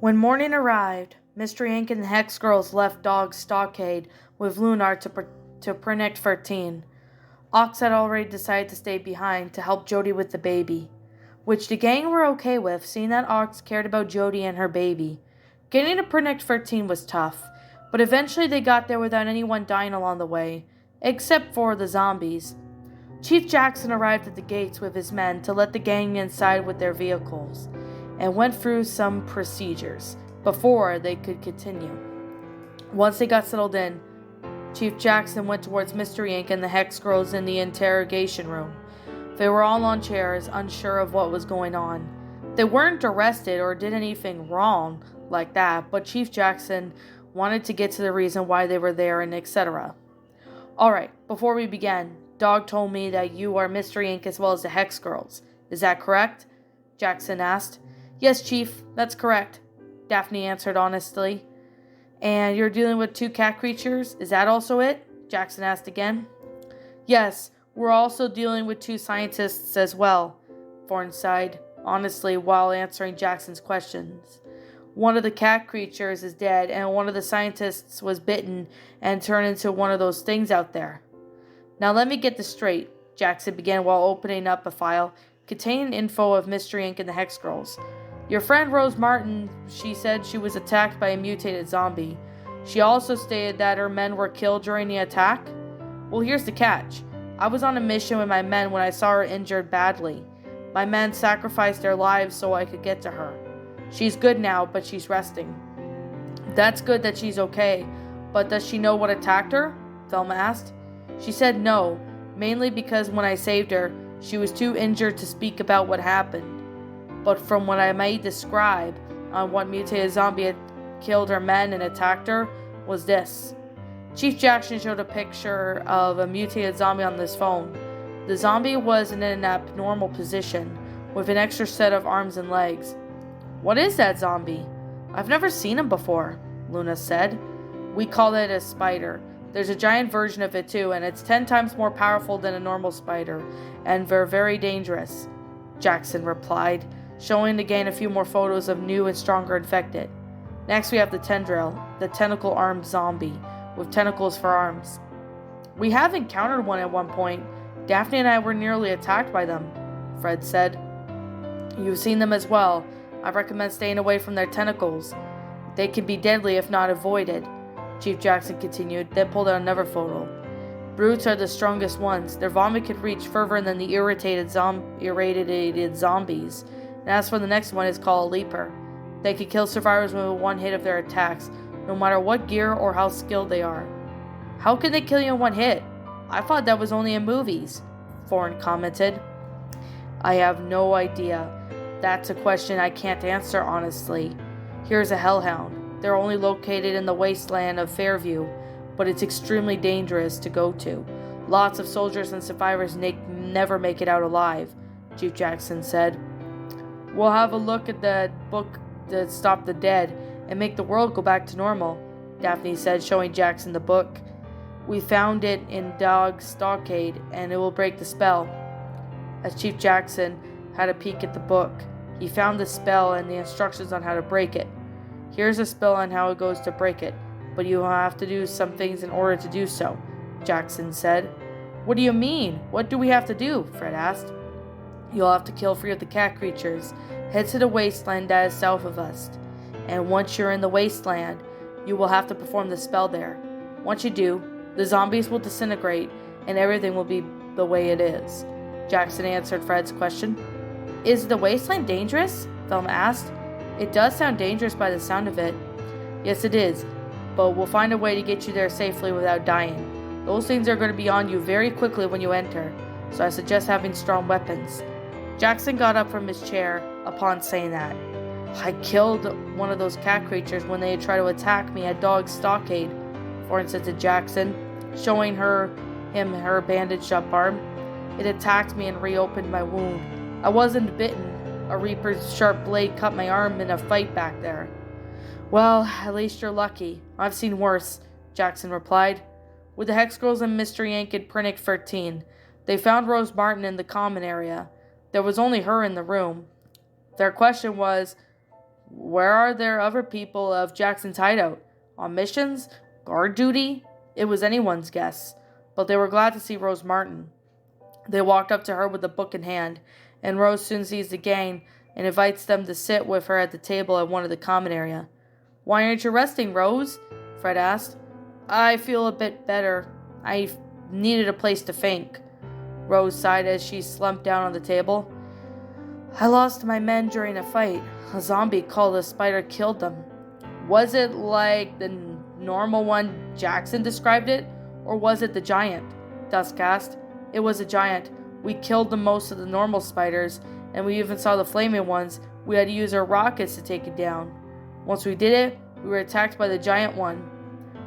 When morning arrived, Mr. Ink and the Hex Girls left Dog's Stockade with Lunar to Prinict 13. Ox had already decided to stay behind to help Jody with the baby, which the gang were okay with, seeing that Ox cared about Jody and her baby. Getting to Prinict 13 was tough, but eventually they got there without anyone dying along the way, except for the zombies. Chief Jackson arrived at the gates with his men to let the gang inside with their vehicles, and went through some procedures before they could continue. Once they got settled in, Chief Jackson went towards Mystery Inc. and the Hex Girls in the interrogation room. They were all on chairs, unsure of what was going on. They weren't arrested or did anything wrong like that, but Chief Jackson wanted to get to the reason why they were there and etc. Alright, before we begin, Dog told me that you are Mystery Inc. as well as the Hex Girls. Is that correct? Jackson asked. Yes, Chief, that's correct, Daphne answered honestly. And you're dealing with 2 cat creatures? Is that also it? Jackson asked again. Yes, we're also dealing with 2 scientists as well, Thorne sighed honestly while answering Jackson's questions. One of the cat creatures is dead, and one of the scientists was bitten and turned into one of those things out there. Now let me get this straight, Jackson began while opening up a file containing info of Mystery Inc. and the Hex Girls. Your friend Rose Martin, she said she was attacked by a mutated zombie. She also stated that her men were killed during the attack. Well, here's the catch. I was on a mission with my men when I saw her injured badly. My men sacrificed their lives so I could get to her. She's good now, but she's resting. That's good that she's okay, but does she know what attacked her? Thelma asked. She said no, mainly because when I saved her, she was too injured to speak about what happened. But from what I may describe on what mutated zombie had killed her men and attacked her was this. Chief Jackson showed a picture of a mutated zombie on this phone. The zombie was in an abnormal position, with an extra set of arms and legs. What is that zombie? I've never seen him before, Luna said. We call it a spider. There's a giant version of it too, and it's 10 times more powerful than a normal spider, and they're very dangerous, Jackson replied, showing again a few more photos of new and stronger infected. Next we have the tendril, the tentacle-armed zombie, with tentacles for arms. We have encountered one at one point. Daphne and I were nearly attacked by them, Fred said. You've seen them as well. I recommend staying away from their tentacles. They can be deadly if not avoided, Chief Jackson continued, then pulled out another photo. Brutes are the strongest ones. Their vomit could reach further than the irritated zombies. And as for the next one, it's called a leaper. They can kill survivors with one hit of their attacks, no matter what gear or how skilled they are. How can they kill you in one hit? I thought that was only in movies, Thorne commented. I have no idea. That's a question I can't answer honestly. Here's a hellhound. They're only located in the wasteland of Fairview, but it's extremely dangerous to go to. Lots of soldiers and survivors never make it out alive, Chief Jackson said. We'll have a look at the book to stop the dead and make the world go back to normal, Daphne said, showing Jackson the book. We found it in Dog's Stockade, and it will break the spell. As Chief Jackson had a peek at the book, he found the spell and the instructions on how to break it. Here's a spell on how it goes to break it, but you have to do some things in order to do so, Jackson said. What do you mean? What do we have to do? Fred asked. You'll have to kill 3 of the cat creatures. Head to the wasteland that is south of us. And once you're in the wasteland, you will have to perform the spell there. Once you do, the zombies will disintegrate and everything will be the way it is. Jackson answered Fred's question. Is the wasteland dangerous? Thelma asked. It does sound dangerous by the sound of it. Yes, it is, but we'll find a way to get you there safely without dying. Those things are going to be on you very quickly when you enter, so I suggest having strong weapons. Jackson got up from his chair upon saying that. I killed one of those cat creatures when they had tried to attack me at Dog's Stockade, Thorne said to Jackson, showing him her bandaged up arm. It attacked me and reopened my wound. I wasn't bitten. A reaper's sharp blade cut my arm in a fight back there. Well, at least you're lucky. I've seen worse, Jackson replied. With the Hex Girls and Mystery Inc. at Prinick 13, they found Rose Martin in the common area. There was only her in the room. Their question was, Where are there other people of Jackson's hideout? On missions? Guard duty? It was anyone's guess, but they were glad to see Rose Martin. They walked up to her with a book in hand, and Rose soon sees the gang and invites them to sit with her at the table at one of the common area. Why aren't you resting, Rose? Fred asked. I feel a bit better. I needed a place to think. Rose sighed as she slumped down on the table. I lost my men during a fight. A zombie called a spider killed them. Was it like the normal one Jackson described it, or was it the giant? Dusk asked. It was a giant. We killed the most of the normal spiders, and we even saw the flaming ones. We had to use our rockets to take it down. Once we did it, we were attacked by the giant one.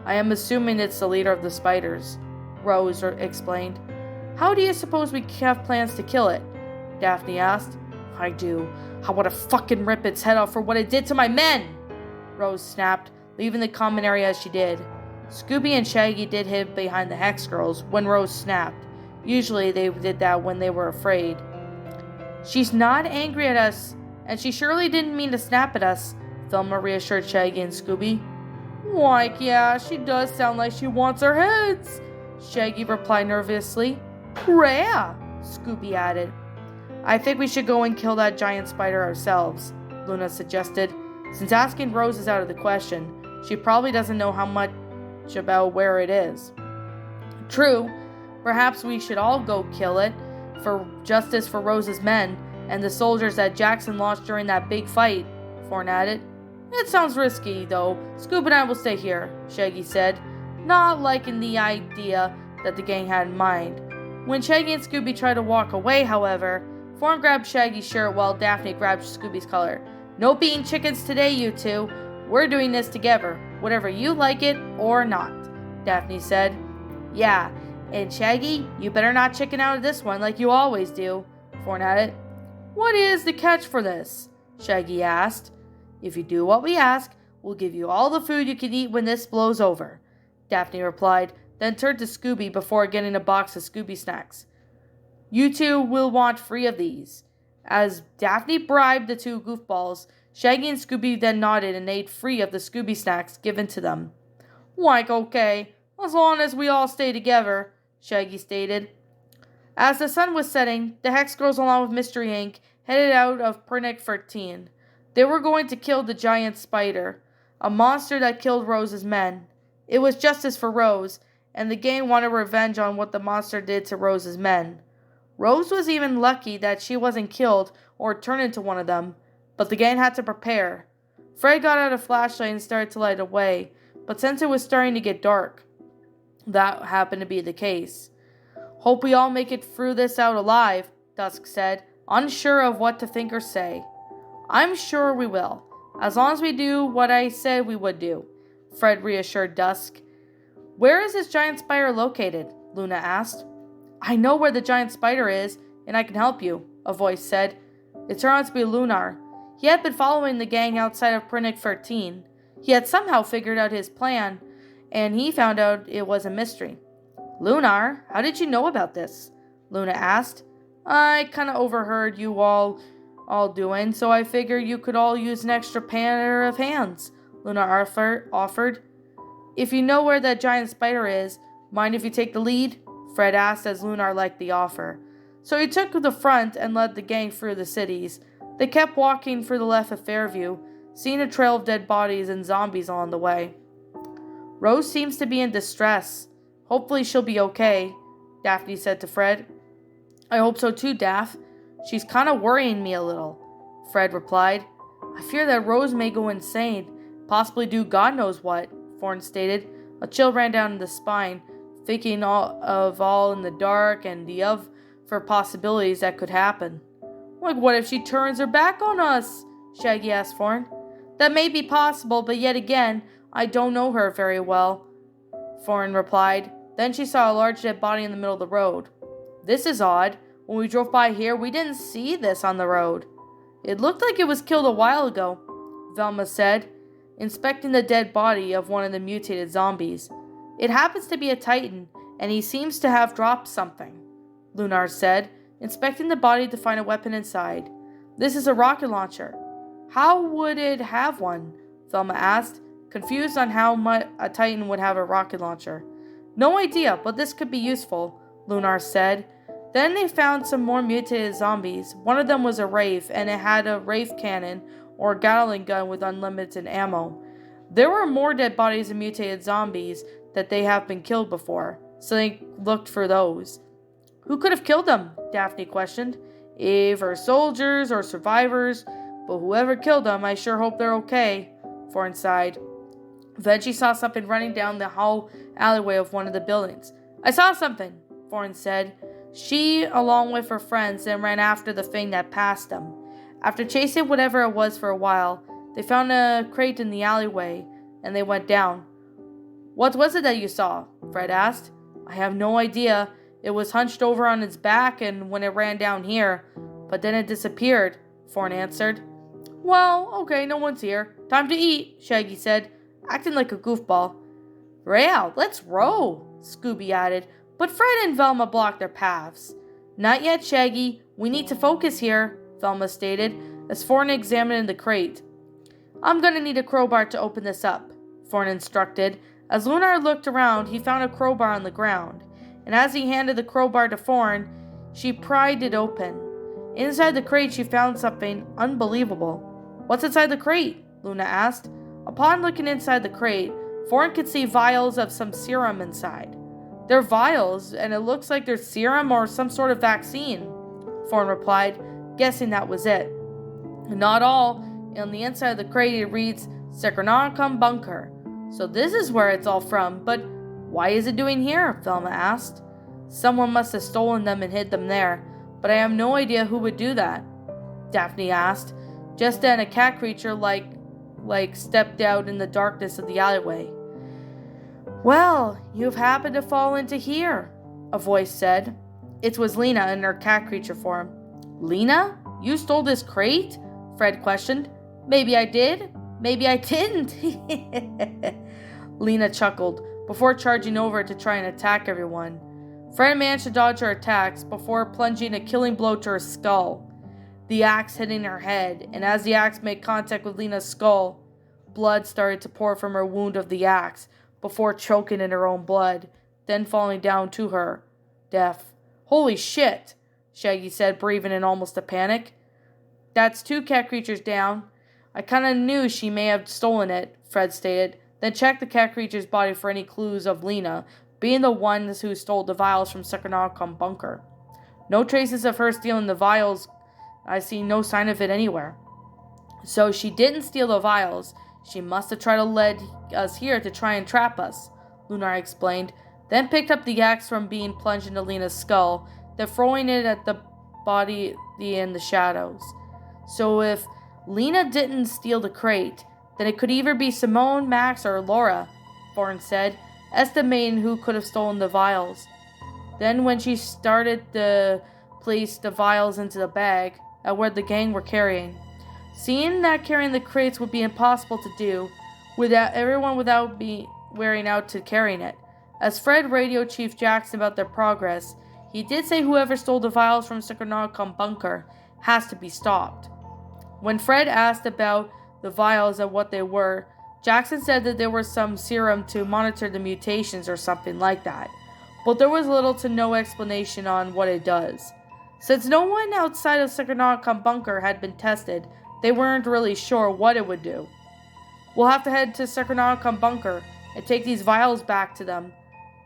I am assuming it's the leader of the spiders, Rose explained. How do you suppose we have plans to kill it? Daphne asked. I do. I want to fucking rip its head off for what it did to my men! Rose snapped, leaving the common area as she did. Scooby and Shaggy did hid behind the Hex Girls when Rose snapped. Usually they did that when they were afraid. She's not angry at us, and she surely didn't mean to snap at us, Velma reassured Shaggy and Scooby. Like, yeah, she does sound like she wants our heads, Shaggy replied nervously. Rare, Scooby added. I think we should go and kill that giant spider ourselves, Luna suggested. Since asking Rose is out of the question, she probably doesn't know how much about where it is. True, perhaps we should all go kill it, for justice for Rose's men, and the soldiers that Jackson lost during that big fight, Thorn added. It sounds risky, though. Scoob and I will stay here, Shaggy said, not liking the idea that the gang had in mind. When Shaggy and Scooby tried to walk away, however, Thorn grabbed Shaggy's shirt while Daphne grabbed Scooby's collar. No being chickens today, you two. We're doing this together, whatever you like it or not, Daphne said. Yeah, and Shaggy, you better not chicken out of this one like you always do, Thorn added. What is the catch for this? Shaggy asked. If you do what we ask, we'll give you all the food you can eat when this blows over, Daphne replied, then turned to Scooby before getting a box of Scooby snacks. You two will want 3 of these. As Daphne bribed the 2 goofballs, Shaggy and Scooby then nodded and ate 3 of the Scooby snacks given to them. Like, okay, as long as we all stay together, Shaggy stated. As the sun was setting, the Hex Girls along with Mystery Inc. headed out of Pernick 13. They were going to kill the giant spider, a monster that killed Rose's men. It was justice for Rose, and the gang wanted revenge on what the monster did to Rose's men. Rose was even lucky that she wasn't killed or turned into one of them, but the gang had to prepare. Fred got out a flashlight and started to light a way, but since it was starting to get dark, that happened to be the case. Hope we all make it through this out alive, Dusk said, unsure of what to think or say. I'm sure we will, as long as we do what I said we would do, Fred reassured Dusk. Where is this giant spider located? Luna asked. I know where the giant spider is, and I can help you, a voice said. It turned out to be Lunar. He had been following the gang outside of Pernick 13. He had somehow figured out his plan, and he found out it was a mystery. Lunar, how did you know about this? Luna asked. I kind of overheard you all doing, so I figured you could all use an extra pair of hands, Luna offered. If you know where that giant spider is, mind if you take the lead? Fred asked as Lunar liked the offer. So he took the front and led the gang through the cities. They kept walking through the left of Fairview, seeing a trail of dead bodies and zombies along the way. Rose seems to be in distress. Hopefully she'll be okay, Daphne said to Fred. I hope so too, Daph. She's kind of worrying me a little, Fred replied. I fear that Rose may go insane, possibly do God knows what, Thorn stated. A chill ran down the spine, thinking all in the dark and for possibilities that could happen. Like, what if she turns her back on us? Shaggy asked Thorn. That may be possible, but yet again, I don't know her very well, Thorn replied. Then she saw a large dead body in the middle of the road. This is odd. When we drove by here, we didn't see this on the road. It looked like it was killed a while ago, Velma said, inspecting the dead body of one of the mutated zombies. It happens to be a Titan, and he seems to have dropped something, Lunar said, inspecting the body to find a weapon inside. This is a rocket launcher. How would it have one? Velma asked, confused on how much a Titan would have a rocket launcher. No idea, but this could be useful, Lunar said. Then they found some more mutated zombies. One of them was a Wraith, and it had a Wraith cannon, or Gatling gun with unlimited ammo. There were more dead bodies of mutated zombies that they have been killed before, so they looked for those. Who could have killed them? Daphne questioned. Either soldiers or survivors, but whoever killed them, I sure hope they're okay, Thorne sighed. Then she saw something running down the hall alleyway of one of the buildings. I saw something, Thorne said. She, along with her friends, then ran after the thing that passed them. After chasing whatever it was for a while, they found a crate in the alleyway, and they went down. What was it that you saw? Fred asked. I have no idea. It was hunched over on its back and when it ran down here, but then it disappeared, Thorne answered. Well, okay, no one's here. Time to eat, Shaggy said, acting like a goofball. Real, let's row, Scooby added, but Fred and Velma blocked their paths. Not yet, Shaggy. We need to focus here, Velma stated, as Thorne examined the crate. I'm gonna need a crowbar to open this up, Thorne instructed. As Lunar looked around, he found a crowbar on the ground, and as he handed the crowbar to Thorne, she pried it open. Inside the crate, she found something unbelievable. What's inside the crate? Luna asked. Upon looking inside the crate, Thorne could see vials of some serum inside. They're vials, and it looks like they're serum or some sort of vaccine, Thorne replied, guessing that was it. Not all. On the inside of the crate, it reads, Secretarcom Bunker. So this is where it's all from, but why is it doing here? Velma asked. Someone must have stolen them and hid them there, but I have no idea who would do that, Daphne asked. Just then a cat creature like stepped out in the darkness of the alleyway. Well, you've happened to fall into here, a voice said. It was Lena in her cat creature form. Lena? You stole this crate? Fred questioned. Maybe I did. Maybe I didn't. Lena chuckled before charging over to try and attack everyone. Fred managed to dodge her attacks before plunging a killing blow to her skull, the axe hitting her head, and as the axe made contact with Lena's skull, blood started to pour from her wound of the axe before choking in her own blood, then falling down to her death. Holy shit, Shaggy said, breathing in almost a panic. That's 2 cat creatures down. I kinda knew she may have stolen it, Fred stated, then checked the cat creature's body for any clues of Lena being the ones who stole the vials from Secretarcom Bunker. No traces of her stealing the vials. I see no sign of it anywhere. So she didn't steal the vials. She must have tried to lead us here to try and trap us, Lunar explained, then picked up the axe from being plunged into Lena's skull, then throwing it at the body in the shadows. So if Lena didn't steal the crate, then it could either be Simone, Max, or Laura, Thorne said, estimating who could have stolen the vials. Then when she started to place the vials into the bag at where the gang were carrying, seeing that carrying the crates would be impossible to do without wearing out to carrying it. As Fred radioed Chief Jackson about their progress, he did say whoever stole the vials from Secretarcom Bunker has to be stopped. When Fred asked about the vials and what they were, Jackson said that there was some serum to monitor the mutations or something like that, but there was little to no explanation on what it does. Since no one outside of Secretarcom Bunker had been tested, they weren't really sure what it would do. We'll have to head to Secretarcom Bunker and take these vials back to them,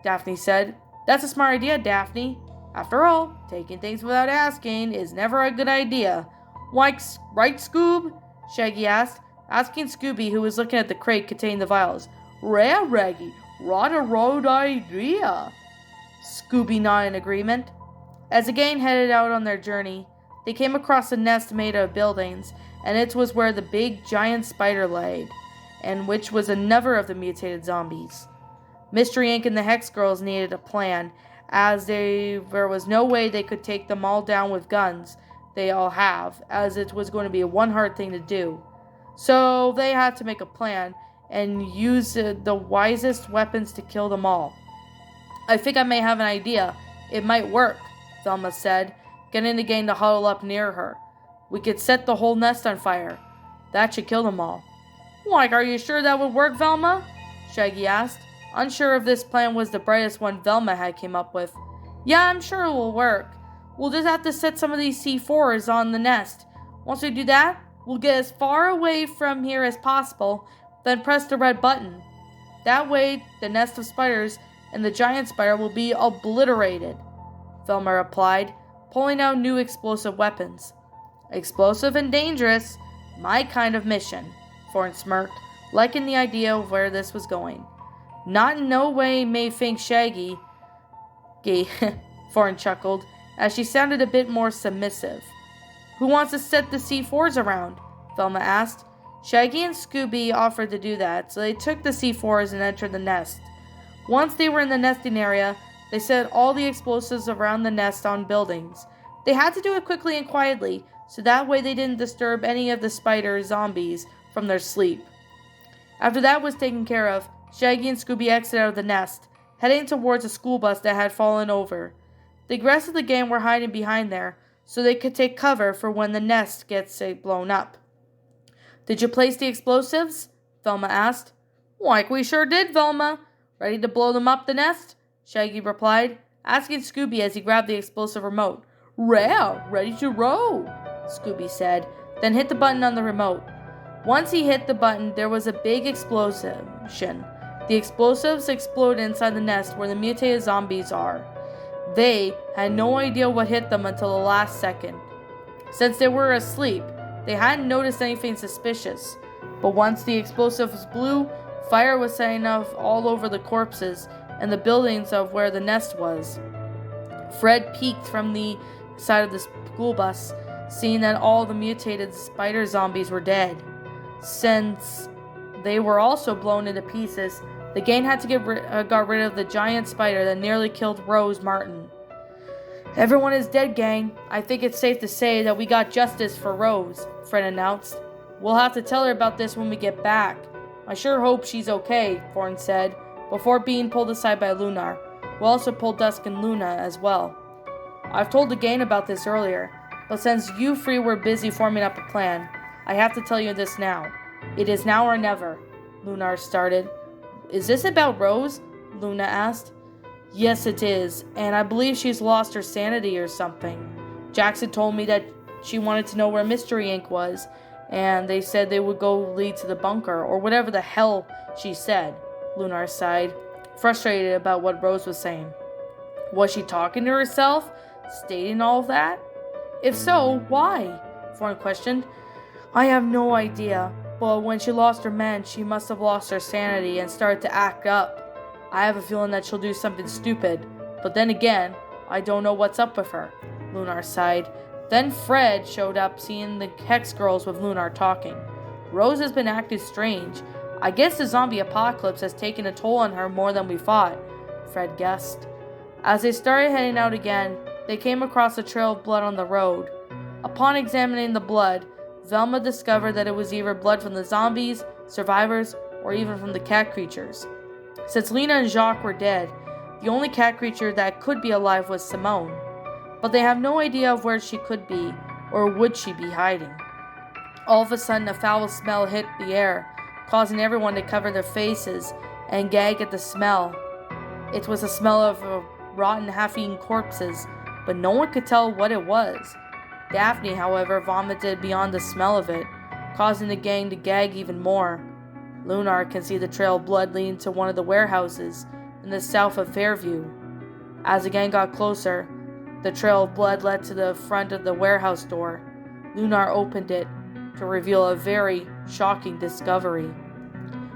Daphne said. That's a smart idea, Daphne. After all, taking things without asking is never a good idea. Right, Scoob? Shaggy asked, asking Scooby, who was looking at the crate containing the vials. Rare, Raggy. What a road idea. Scooby nodded in agreement. As the gang headed out on their journey, they came across a nest made of buildings, and it was where the big giant spider laid, and which was another of the mutated zombies. Mystery Inc. and the Hex Girls needed a plan, as there was no way they could take them all down with guns they all have, as it was going to be one hard thing to do. So they had to make a plan and use the wisest weapons to kill them all. I think I may have an idea. It might work, Velma said, getting the gang to huddle up near her. We could set the whole nest on fire. That should kill them all. Like, are you sure that would work, Velma? Shaggy asked, unsure if this plan was the brightest one Velma had came up with. Yeah, I'm sure it will work. We'll just have to set some of these C4s on the nest. Once we do that, we'll get as far away from here as possible, then press the red button. That way, the nest of spiders and the giant spider will be obliterated, Velma replied, pulling out new explosive weapons. Explosive and dangerous, my kind of mission, Thorn smirked, liking the idea of where this was going. Not in no way may think Shaggy, Thorn chuckled, as she sounded a bit more submissive. Who wants to set the C4s around? Velma asked. Shaggy and Scooby offered to do that, so they took the C4s and entered the nest. Once they were in the nesting area, they set all the explosives around the nest on buildings. They had to do it quickly and quietly, so that way they didn't disturb any of the spider zombies from their sleep. After that was taken care of, Shaggy and Scooby exited out of the nest, heading towards a school bus that had fallen over. The rest of the gang were hiding behind there, so they could take cover for when the nest gets blown up. Did you place the explosives? Velma asked. Like we sure did, Velma. Ready to blow them up the nest? Shaggy replied, asking Scooby as he grabbed the explosive remote. Rare, ready to roll, Scooby said, then hit the button on the remote. Once he hit the button, there was a big explosion. The explosives exploded inside the nest where the mutated zombies are. They had no idea what hit them until the last second. Since they were asleep, they hadn't noticed anything suspicious. But once the explosives blew, fire was setting off all over the corpses and the buildings of where the nest was. Fred peeked from the side of the school bus, seeing that all the mutated spider zombies were dead. Since they were also blown into pieces, the gang had to got rid of the giant spider that nearly killed Rose Martin. Everyone is dead, gang. I think it's safe to say that we got justice for Rose, Fred announced. We'll have to tell her about this when we get back. I sure hope she's okay, Thorn said, before being pulled aside by Lunar, who also pulled Dusk and Luna as well. I've told the gang about this earlier, but since you three were busy forming up a plan, I have to tell you this now. It is now or never, Lunar started. Is this about Rose? Luna asked. Yes, it is, and I believe she's lost her sanity or something. Jackson told me that she wanted to know where Mystery Inc. was, and they said they would go lead to the bunker, or whatever the hell she said, Lunar sighed, frustrated about what Rose was saying. Was she talking to herself, stating all that? If so, why? Thorn questioned. I have no idea, but when she lost her men, she must have lost her sanity and started to act up. I have a feeling that she'll do something stupid, but then again, I don't know what's up with her, Lunar sighed. Then Fred showed up, seeing the Hex girls with Lunar talking. Rose has been acting strange. I guess the zombie apocalypse has taken a toll on her more than we thought, Fred guessed. As they started heading out again, they came across a trail of blood on the road. Upon examining the blood, Velma discovered that it was either blood from the zombies, survivors, or even from the cat creatures. Since Lena and Jacques were dead, the only cat creature that could be alive was Simone. But they have no idea of where she could be, or would she be hiding. All of a sudden, a foul smell hit the air, causing everyone to cover their faces and gag at the smell. It was a smell of rotten, half-eaten corpses, but no one could tell what it was. Daphne, however, vomited beyond the smell of it, causing the gang to gag even more. Lunar can see the trail of blood leading to one of the warehouses in the south of Fairview. As the gang got closer, the trail of blood led to the front of the warehouse door. Lunar opened it to reveal a very shocking discovery.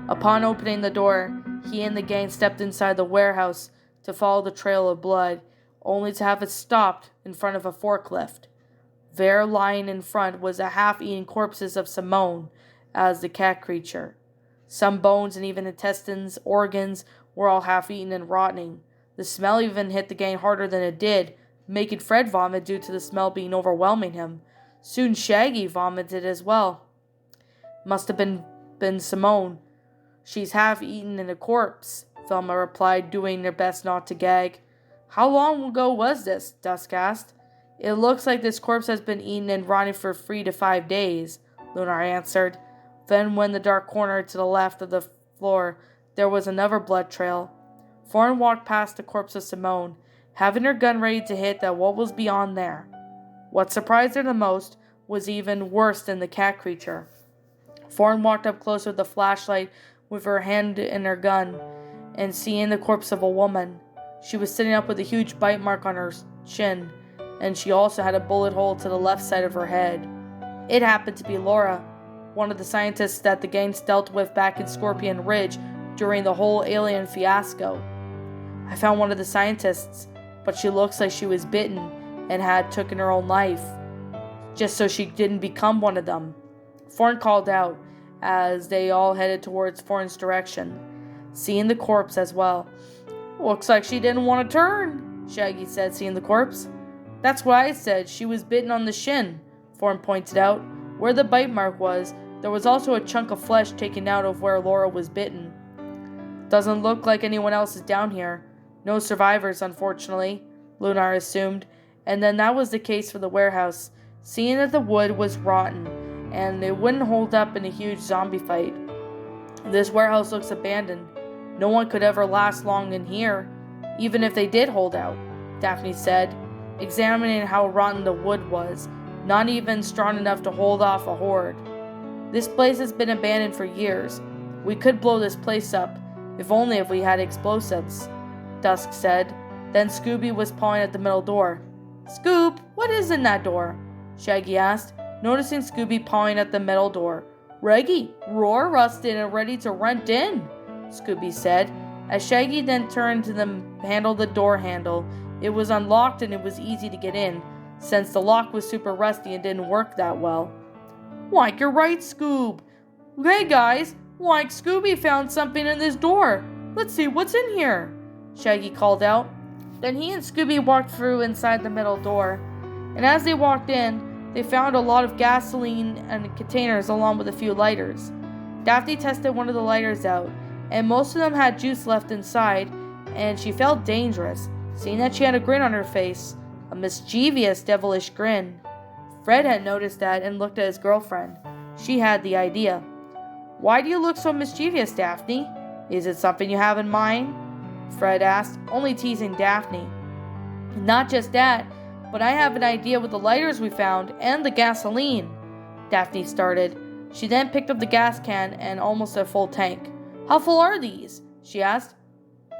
Upon opening the door, he and the gang stepped inside the warehouse to follow the trail of blood, only to have it stopped in front of a forklift. There, lying in front, was a half-eaten corpses of Simone as the cat creature. Some bones and even intestines, organs, were all half-eaten and rotting. The smell even hit the gang harder than it did, making Fred vomit due to the smell being overwhelming him. Soon Shaggy vomited as well. Must have been Simone. She's half-eaten and a corpse, Velma replied, doing her best not to gag. How long ago was this? Dusk asked. It looks like this corpse has been eaten and rotting for 3 to 5 days, Lunar answered. Then, when the dark corner to the left of the floor, there was another blood trail. Thorn walked past the corpse of Simone, having her gun ready to hit at what was beyond there. What surprised her the most was even worse than the cat creature. Thorn walked up close with a flashlight with her hand in her gun, and seeing the corpse of a woman. She was sitting up with a huge bite mark on her chin, and she also had a bullet hole to the left side of her head. It happened to be Laura, one of the scientists that the gangs dealt with back in Scorpion Ridge during the whole alien fiasco. I found one of the scientists, but she looks like she was bitten and had taken her own life, just so she didn't become one of them. Thorn called out as they all headed towards Thorn's direction, seeing the corpse as well. Looks like she didn't want to turn, Shaggy said, seeing the corpse. That's what I said, she was bitten on the shin, Thorn pointed out. Where the bite mark was, there was also a chunk of flesh taken out of where Laura was bitten. Doesn't look like anyone else is down here. No survivors, unfortunately, Lunar assumed, and then that was the case for the warehouse, seeing that the wood was rotten, and it wouldn't hold up in a huge zombie fight. This warehouse looks abandoned. No one could ever last long in here, even if they did hold out, Daphne said, examining how rotten the wood was, not even strong enough to hold off a horde. This place has been abandoned for years. We could blow this place up, if we had explosives, Dusk said. Then Scooby was pawing at the middle door. Scoop, what is in that door? Shaggy asked, noticing Scooby pawing at the metal door. Reggie, roar rusted and ready to rent in, Scooby said. As Shaggy then turned to handle the door handle, it was unlocked and it was easy to get in, since the lock was super rusty and didn't work that well. Like you're right, Scoob. Hey guys, like Scooby found something in this door. Let's see what's in here, Shaggy called out. Then he and Scooby walked through inside the metal door, and as they walked in, they found a lot of gasoline and containers along with a few lighters. Daphne tested one of the lighters out, and most of them had juice left inside, and she felt dangerous, seeing that she had a grin on her face, a mischievous, devilish grin. Fred had noticed that and looked at his girlfriend. She had the idea. Why do you look so mischievous, Daphne? Is it something you have in mind? Fred asked, only teasing Daphne. Not just that, but I have an idea with the lighters we found and the gasoline, Daphne started. She then picked up the gas can and almost a full tank. How full are these? She asked.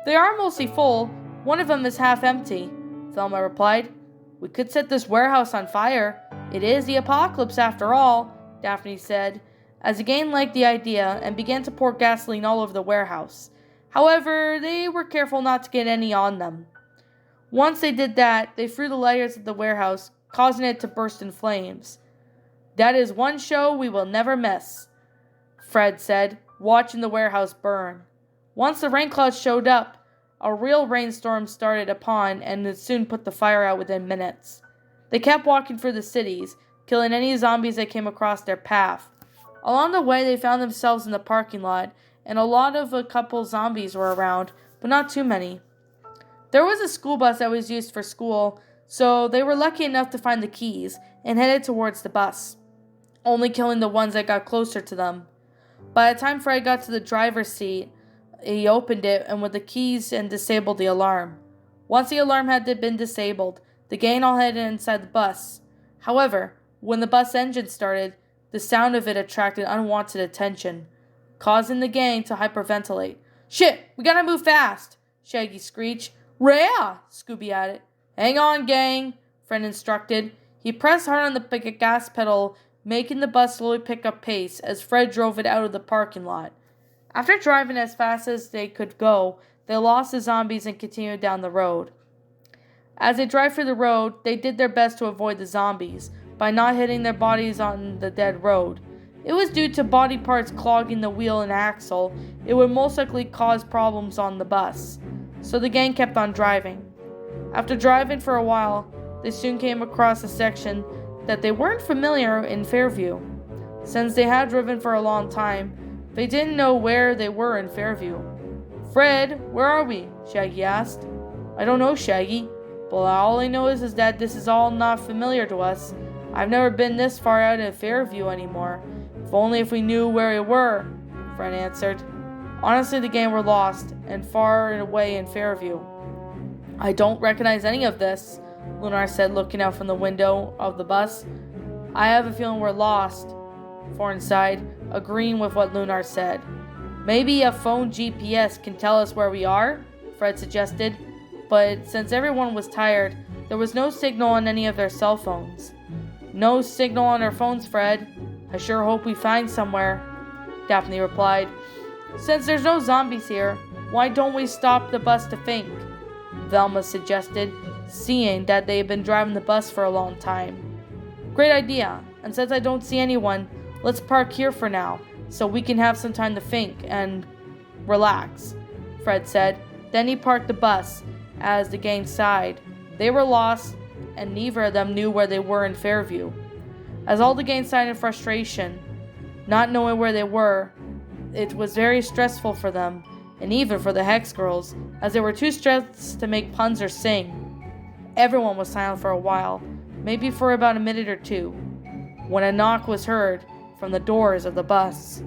They are mostly full. One of them is half empty, Thelma replied. We could set this warehouse on fire. It is the apocalypse after all, Daphne said, as the gang liked the idea and began to pour gasoline all over the warehouse. However, they were careful not to get any on them. Once they did that, they threw the lighters at the warehouse, causing it to burst in flames. That is one show we will never miss, Fred said, watching the warehouse burn. Once the rain clouds showed up, a real rainstorm started upon and it soon put the fire out within minutes. They kept walking through the cities, killing any zombies that came across their path. Along the way, they found themselves in the parking lot, and a couple zombies were around, but not too many. There was a school bus that was used for school, so they were lucky enough to find the keys and headed towards the bus, only killing the ones that got closer to them. By the time Fred got to the driver's seat, he opened it and with the keys and disabled the alarm. Once the alarm had been disabled, the gang all headed inside the bus. However, when the bus engine started, the sound of it attracted unwanted attention, causing the gang to hyperventilate. Shit, we gotta move fast, Shaggy screeched. Rhea, Scooby added. Hang on, gang, Fred instructed. He pressed hard on the gas pedal, making the bus slowly pick up pace as Fred drove it out of the parking lot. After driving as fast as they could go, they lost the zombies and continued down the road. As they drive through the road, they did their best to avoid the zombies by not hitting their bodies on the dead road. It was due to body parts clogging the wheel and axle. It would most likely cause problems on the bus, so the gang kept on driving. After driving for a while, they soon came across a section that they weren't familiar in Fairview. Since they had driven for a long time, they didn't know where they were in Fairview. Fred, where are we? Shaggy asked. I don't know, Shaggy, but all I know is that this is all not familiar to us. I've never been this far out of Fairview anymore. If we knew where we were, Fred answered. Honestly, the gang were lost and far away in Fairview. I don't recognize any of this, Lunar said, looking out from the window of the bus. I have a feeling we're lost, Thorne sighed, agreeing with what Lunar said. Maybe a phone GPS can tell us where we are, Fred suggested, but since everyone was tired, there was no signal on any of their cell phones. No signal on our phones, Fred. I sure hope we find somewhere, Daphne replied. Since there's no zombies here, why don't we stop the bus to think? Velma suggested, seeing that they had been driving the bus for a long time. Great idea, and since I don't see anyone, let's park here for now, so we can have some time to think and relax, Fred said. Then he parked the bus as the gang sighed. They were lost, and neither of them knew where they were in Fairview. As all the gang sighed in frustration, not knowing where they were, it was very stressful for them, and even for the Hex Girls, as they were too stressed to make puns or sing. Everyone was silent for a while, maybe for about a minute or two, when a knock was heard from the doors of the bus.